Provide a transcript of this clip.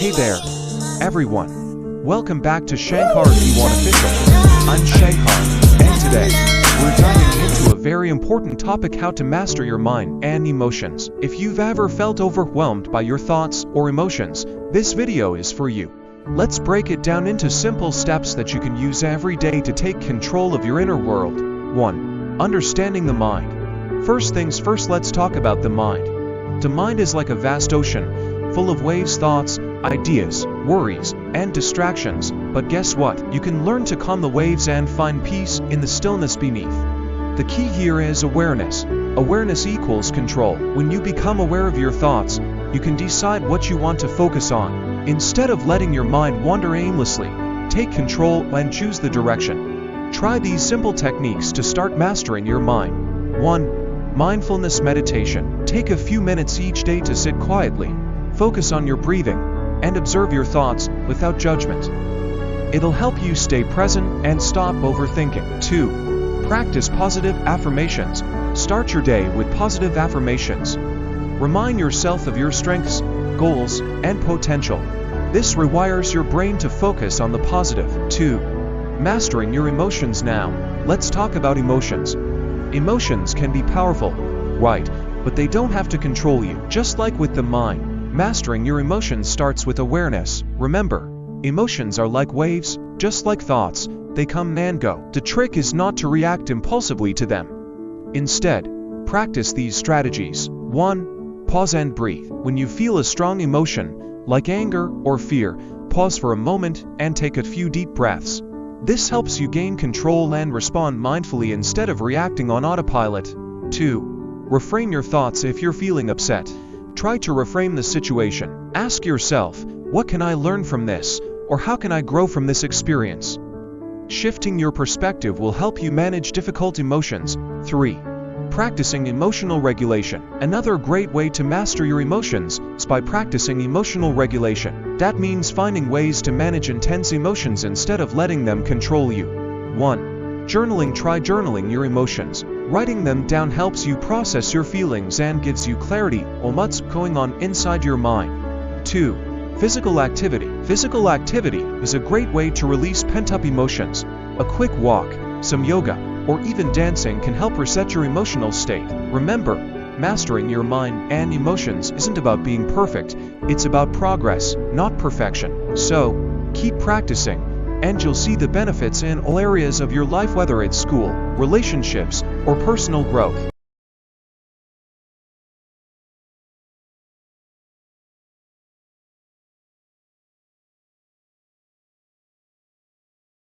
Hey there, everyone. Welcome back to Shankar Dewan Official. I'm Shankar, and today, we're diving into a very important topic: how to master your mind and emotions. If you've ever felt overwhelmed by your thoughts or emotions, this video is for you. Let's break it down into simple steps that you can use every day to take control of your inner world. 1. Understanding the mind. First things first, let's talk about the mind. The mind is like a vast ocean, full of waves, thoughts, ideas, worries, and distractions. But guess what? You can learn to calm the waves and find peace in the stillness beneath. The key here is awareness. Awareness equals control. When you become aware of your thoughts, you can decide what you want to focus on. Instead of letting your mind wander aimlessly, take control and choose the direction. Try these simple techniques to start mastering your mind. 1. Mindfulness meditation. Take a few minutes each day to sit quietly, focus on your breathing, and observe your thoughts without judgment. It'll help you stay present and stop overthinking. 2. Practice positive affirmations. Start your day with positive affirmations. Remind yourself of your strengths, goals, and potential. This rewires your brain to focus on the positive. 2. Mastering your emotions. Now, let's talk about emotions. Emotions can be powerful, right? But they don't have to control you. Just like with the mind, mastering your emotions starts with awareness. Remember, emotions are like waves, just like thoughts. They come and go. The trick is not to react impulsively to them. Instead, practice these strategies. 1. Pause and breathe. When you feel a strong emotion, like anger or fear, pause for a moment and take a few deep breaths. This helps you gain control and respond mindfully instead of reacting on autopilot. 2. Reframe your thoughts. If you're feeling upset, try to reframe the situation. Ask yourself, what can I learn from this? Or how can I grow from this experience? Shifting your perspective will help you manage difficult emotions. 3. Practicing emotional regulation. Another great way to master your emotions is by practicing emotional regulation. That means finding ways to manage intense emotions instead of letting them control you. 1. Journaling. Try journaling your emotions. Writing them down helps you process your feelings and gives you clarity on what's going on inside your mind. 2. Physical activity. Physical activity is a great way to release pent-up emotions. A quick walk, some yoga, or even dancing can help reset your emotional state. Remember, mastering your mind and emotions isn't about being perfect, it's about progress, not perfection. So, keep practicing, and you'll see the benefits in all areas of your life, whether it's school, relationships, or personal growth.